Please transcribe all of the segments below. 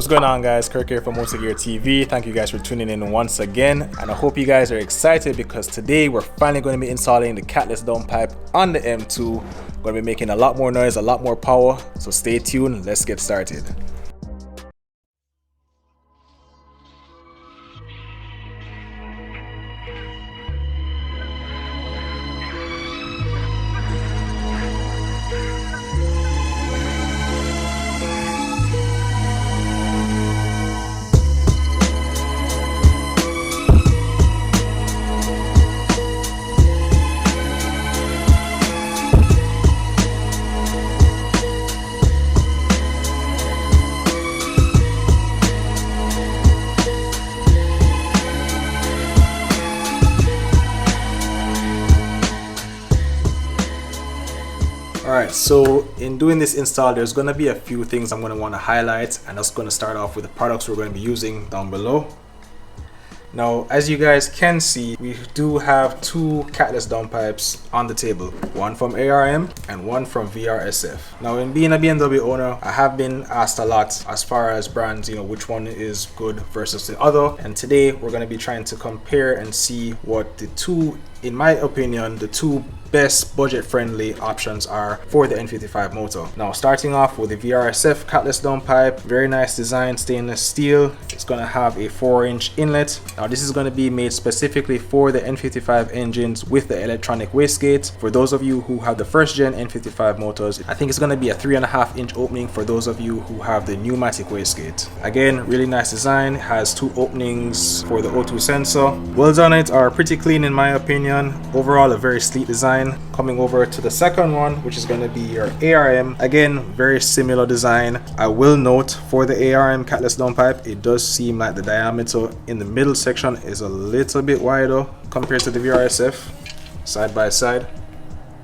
going on, guys? Kirk here from MotoGear TV. Thank you guys for tuning in once again, and I hope you guys are excited because today we're finally going to be installing the Catless Downpipe on the M2. We're going to be making a lot more noise, a lot more power, so stay tuned. Let's get started. Alright, so in doing this install, there's going to be a few things I'm going to want to highlight, and that's going to start off with the products we're going to be using down below. Now, as you guys can see, we do have two Catless downpipes on the table, one from ARM and one from VRSF. Now, in being a BMW owner, I have been asked a lot as far as brands, which one is good versus the other. And today we're going to be trying to compare and see what the two, in my opinion, the two best budget-friendly options are for the N55 motor. Now, starting off with the VRSF Catless Downpipe, very nice design, stainless steel. It's going to have a 4-inch inlet. Now, this is going to be made specifically for the N55 engines with the electronic wastegate. For those of you who have the first gen N55 motors, I think it's going to be a 3.5-inch opening for those of you who have the pneumatic wastegate. Again, really nice design. It has two openings for the O2 sensor. Welds on it are pretty clean in my opinion. Overall, a very sleek design. Coming over to the second one, which is going to be your ARM. Again, very similar design. I will note for the ARM Catless Downpipe, it does seem like the diameter in the middle section is a little bit wider compared to the VRSF side by side.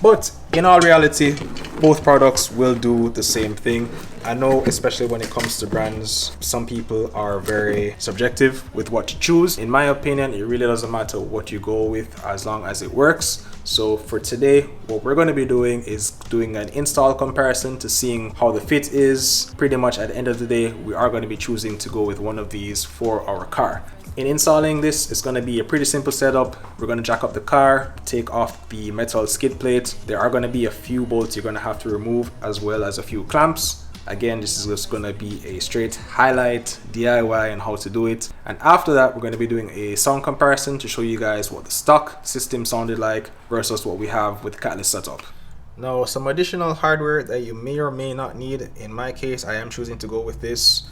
But in all reality, both products will do the same thing. I know, especially when it comes to brands, some people are very subjective with what to choose. In my opinion, it really doesn't matter what you go with as long as it works. So for today, what we're going to be doing is doing an install comparison to seeing how the fit is. Pretty much at the end of the day, we are going to be choosing to go with one of these for our car. In installing this, it's going to be a pretty simple setup. We're going to jack up the car, take off the metal skid plate. There are going to be a few bolts you're going to have to remove, as well as a few clamps. Again, this is just going to be a straight highlight DIY and how to do it. And after that, we're going to be doing a sound comparison to show you guys what the stock system sounded like versus what we have with the Catless setup. Now, some additional hardware that you may or may not need. In my case, I am choosing to go with this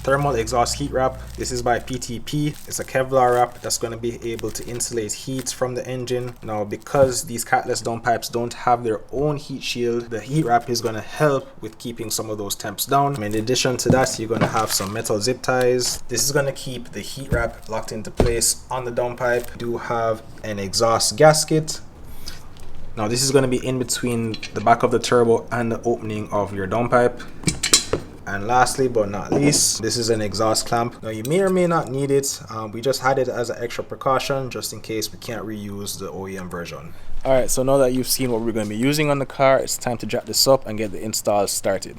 thermal exhaust heat wrap. This is by PTP. It's a Kevlar wrap that's going to be able to insulate heat from the engine. Now, because these Catless downpipes don't have their own heat shield, the heat wrap is going to help with keeping some of those temps down. In addition to that, you're going to have some metal zip ties. This is going to keep the heat wrap locked into place on the downpipe. You do have an exhaust gasket. Now, this is going to be in between the back of the turbo and the opening of your downpipe. And lastly but not least, this is an exhaust clamp. Now, you may or may not need it. We just had it as an extra precaution just in case we can't reuse the OEM version. Alright, so now that you've seen what we're going to be using on the car, it's time to jack this up and get the install started.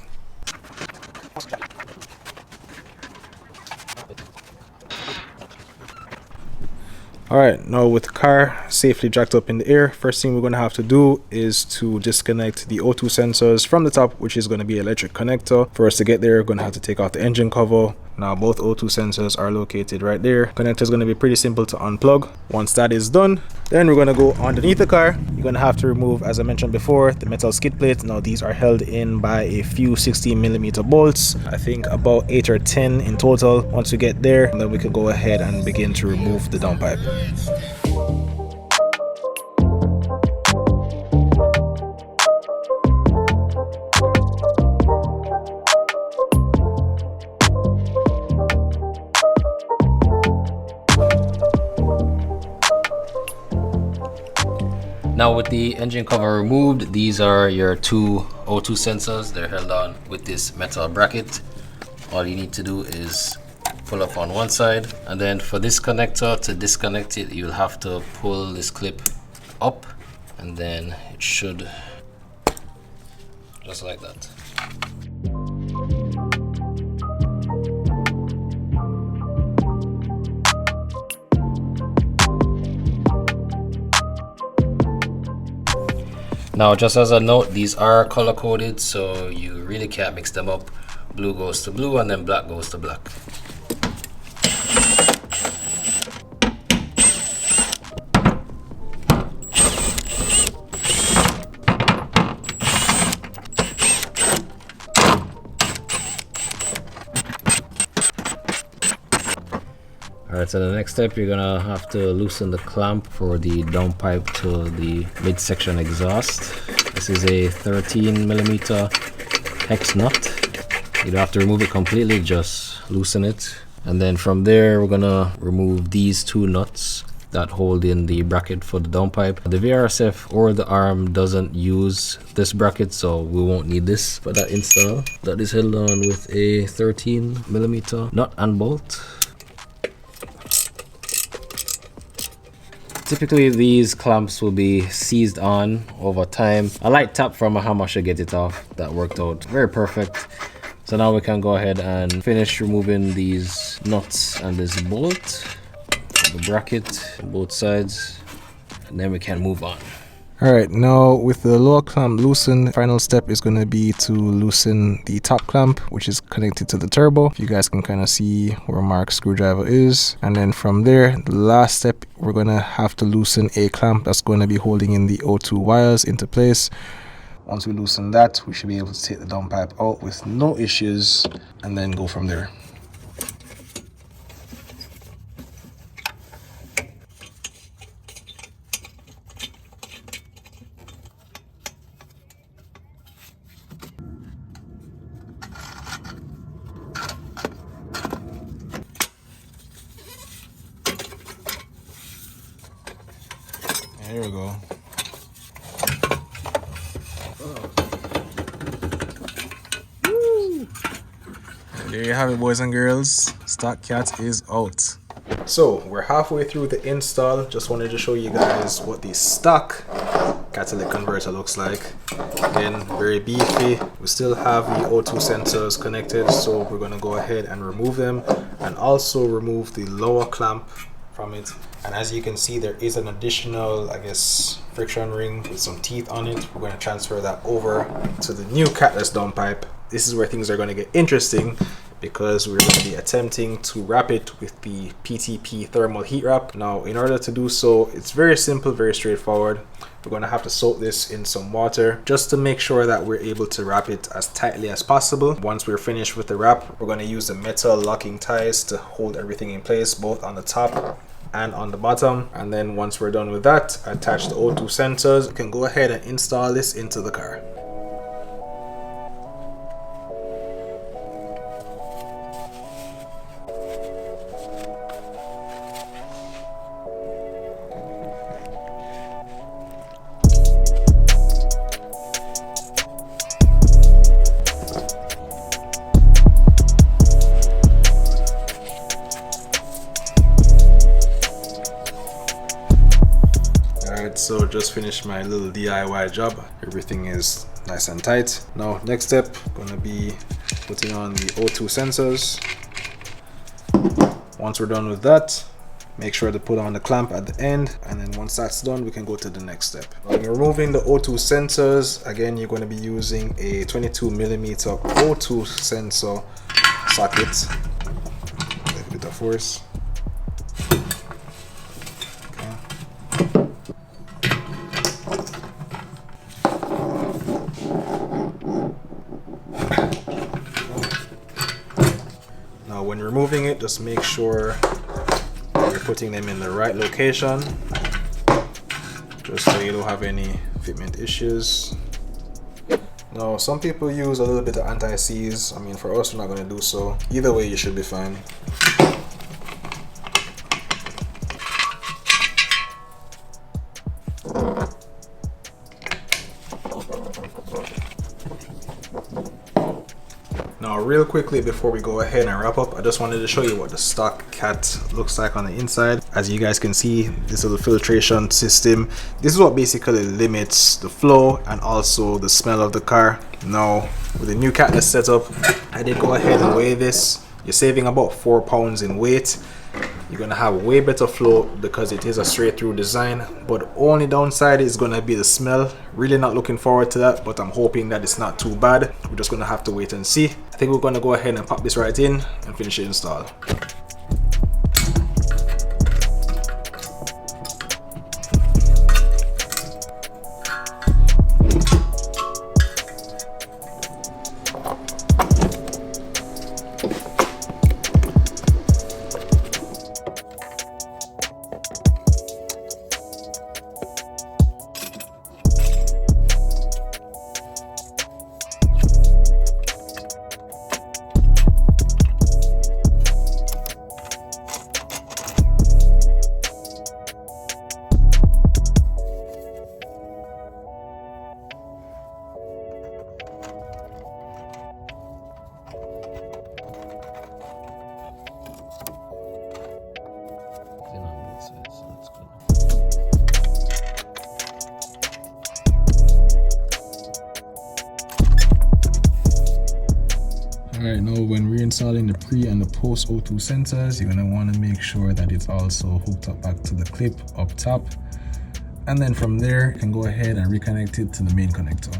Alright, now with the car safely jacked up in the air, first thing we're going to have to do is to disconnect the O2 sensors from the top, which is going to be electric connector. For us to get there, we're going to have to take off the engine cover. Now, both O2 sensors are located right there. Connector is going to be pretty simple to unplug. Once that is done, then we're going to go underneath the car. You're going to have to remove, as I mentioned before, the metal skid plate. Now, these are held in by a few 16mm bolts. I think about 8 or 10 in total. Once we get there, then we can go ahead and begin to remove the downpipe. Now, with the engine cover removed, these are your two O2 sensors. They're held on with this metal bracket. All you need to do is pull up on one side, and then for this connector to disconnect it, you'll have to pull this clip up, and then it should just like that. Now, just as a note, these are color coded, so you really can't mix them up. Blue goes to blue and then black goes to black. Alright, so the next step, you're gonna have to loosen the clamp for the downpipe to the midsection exhaust. This is a 13mm hex nut. You don't have to remove it completely, just loosen it. And then from there, we're gonna remove these two nuts that hold in the bracket for the downpipe. The VRSF or the arm doesn't use this bracket, so we won't need this for that install. That is held on with a 13mm nut and bolt. Typically these clamps will be seized on over time. A light tap from a hammer should get it off. That worked out very perfect. So now we can go ahead and finish removing these nuts and this bolt, the bracket, both sides, and then we can move on. Alright, now with the lower clamp loosened, final step is going to be to loosen the top clamp, which is connected to the turbo. You guys can kind of see where Mark's screwdriver is. And then from there, the last step, we're going to have to loosen a clamp that's going to be holding in the O2 wires into place. Once we loosen that, we should be able to take the downpipe out with no issues and then go from there. Here we go. Woo. There you have it, boys and girls. Stock Cat is out. So we're halfway through the install. Just wanted to show you guys what the stock catalytic converter looks like. Again, very beefy. We still have the O2 sensors connected, so we're going to go ahead and remove them and also remove the lower clamp from it. And as you can see, there is an additional, I guess, friction ring with some teeth on it. We're going to transfer that over to the new Catless downpipe. This is where things are going to get interesting, because we're going to be attempting to wrap it with the PTP thermal heat wrap. Now, in order to do so, it's very simple, very straightforward. We're going to have to soak this in some water just to make sure that we're able to wrap it as tightly as possible. Once we're finished with the wrap, we're going to use the metal locking ties to hold everything in place, both on the top and on the bottom. And then once we're done with that, attach the O2 sensors. We can go ahead and install this into the car. So just finished my little DIY job. Everything is nice and tight. Now next step, gonna be putting on the O2 sensors. Once we're done with that, make sure to put on the clamp at the end, and then once that's done, we can go to the next step. When you're removing the O2 sensors, again, you're going to be using a 22mm O2 sensor socket. A little bit of force. When you're removing it, just make sure that you're putting them in the right location, just so you don't have any fitment issues. Now, some people use a little bit of anti-seize. I mean, for us, we're not going to do so. Either way, you should be fine. Now, real quickly before we go ahead and wrap up, I just wanted to show you what the stock Cat looks like on the inside. As you guys can see, this little filtration system, this is what basically limits the flow and also the smell of the car. Now, with the new Catless setup, I did go ahead and weigh this. You're saving about 4 pounds in weight. You're gonna have way better flow because it is a straight through design, but only downside is gonna be the smell. Really not looking forward to that, but I'm hoping that it's not too bad. We're just gonna have to wait and see. I think we're gonna go ahead and pop this right in and finish the install. Alright, now when reinstalling the pre and the post O2 sensors, you're going to want to make sure that it's also hooked up back to the clip up top. And then from there, you can go ahead and reconnect it to the main connector.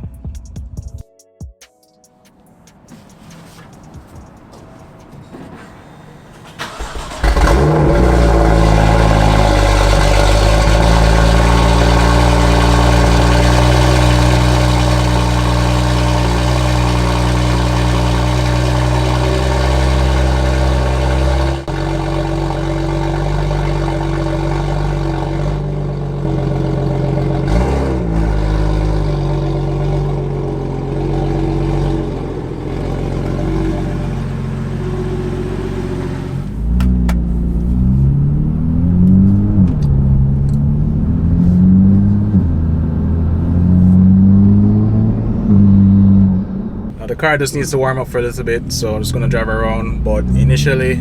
The car just needs to warm up for a little bit, so I'm just gonna drive around, but initially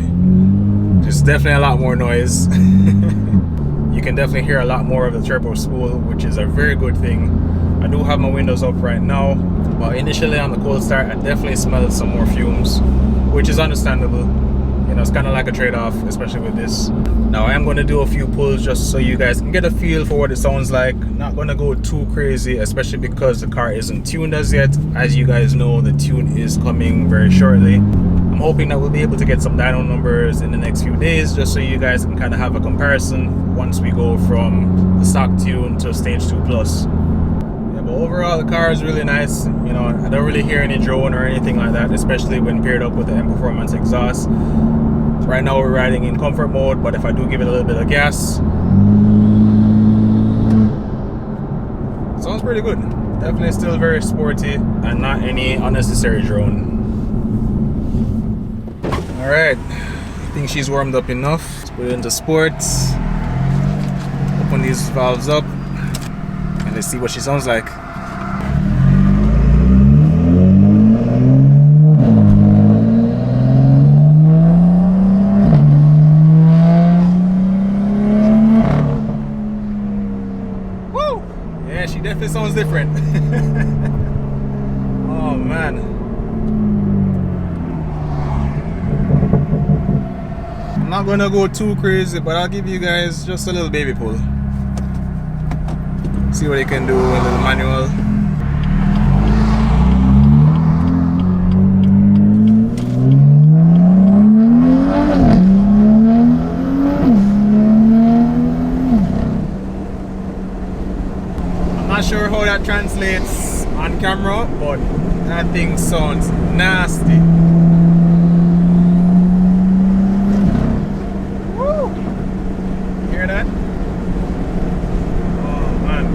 there's definitely a lot more noise. You can definitely hear a lot more of the turbo spool, which is a very good thing. I do have my windows up right now, but initially on the cold start I definitely smelled some more fumes, which is understandable. You know, it's kind of like a trade-off, especially with this. Now I am going to do a few pulls just so you guys can get a feel for what it sounds like. Not going to go too crazy, especially because the car isn't tuned as yet. As you guys know, the tune is coming very shortly. I'm hoping that we'll be able to get some dyno numbers in the next few days, just so you guys can kind of have a comparison once we go from the stock tune to stage 2 plus. But overall the car is really nice. You know, I don't really hear any drone or anything like that, especially when paired up with the M Performance exhaust. Right now we're riding in comfort mode, but if I do give it a little bit of gas, it sounds pretty good. Definitely still very sporty and not any unnecessary drone. Alright, I think she's warmed up enough. Let's put it into sports. Open these valves up and let's see what she sounds like. Yeah, she definitely sounds different. Oh man. I'm not gonna go too crazy, but I'll give you guys just a little baby pull. See what you can do with a little manual. Not sure how that translates on camera, but that thing sounds nasty. Woo! Hear that? Oh man.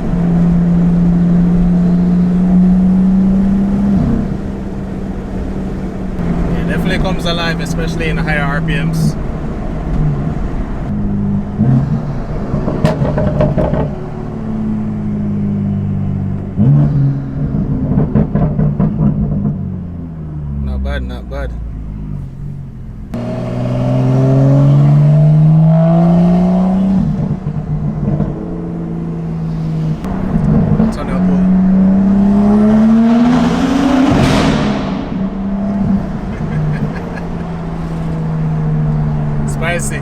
Yeah, definitely comes alive, especially in the higher RPMs. Not bad. Turn up. Spicy.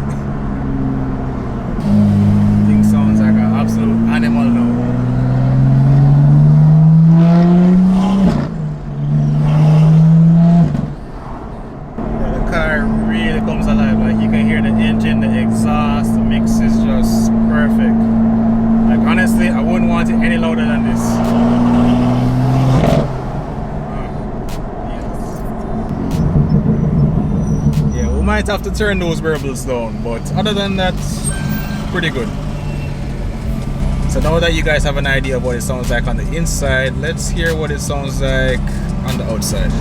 might have to turn those variables down, but other than that, pretty good. So now that you guys have an idea of what it sounds like on the inside, let's hear what it sounds like on the outside.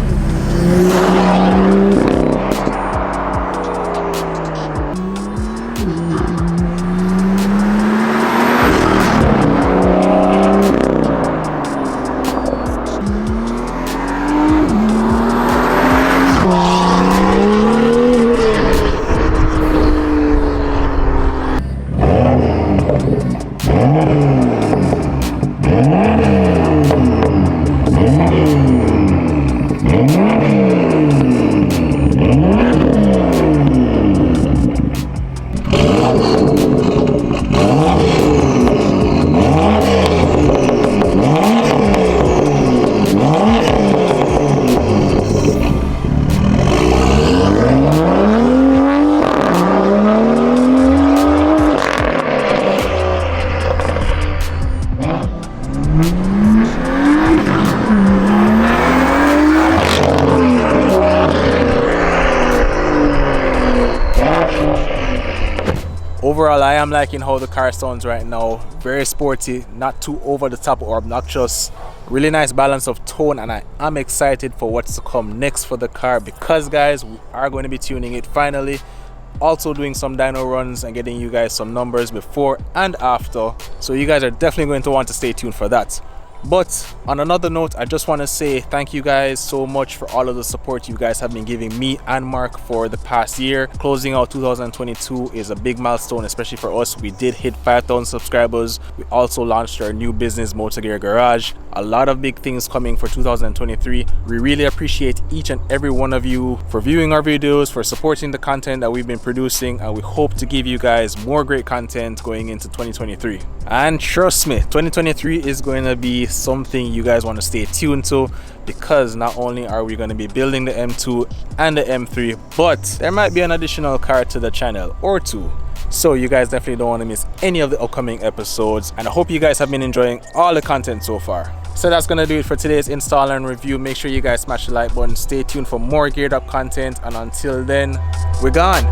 Overall, I am liking how the car sounds right now. Very sporty, not too over the top or obnoxious. Really nice balance of tone, and I am excited for what's to come next for the car, because guys, we are going to be tuning it finally. Also doing some dyno runs and getting you guys some numbers before and after. So you guys are definitely going to want to stay tuned for that. But on another note, I just want to say thank you guys so much for all of the support you guys have been giving me and Mark for the past year. Closing out 2022 is a big milestone, especially for us. We did hit 5,000 subscribers. We also launched our new business, MotoGear Garage. A lot of big things coming for 2023. We really appreciate each and every one of you for viewing our videos, for supporting the content that we've been producing, and we hope to give you guys more great content going into 2023. And trust me, 2023 is going to be something you guys want to stay tuned to, because not only are we going to be building the M2 and the M3, but there might be an additional car to the channel or two. So you guys definitely don't want to miss any of the upcoming episodes, and I hope you guys have been enjoying all the content so far. So that's gonna do it for today's install and review. Make sure you guys smash the like button, stay tuned for more geared up content, and until then, we're gone.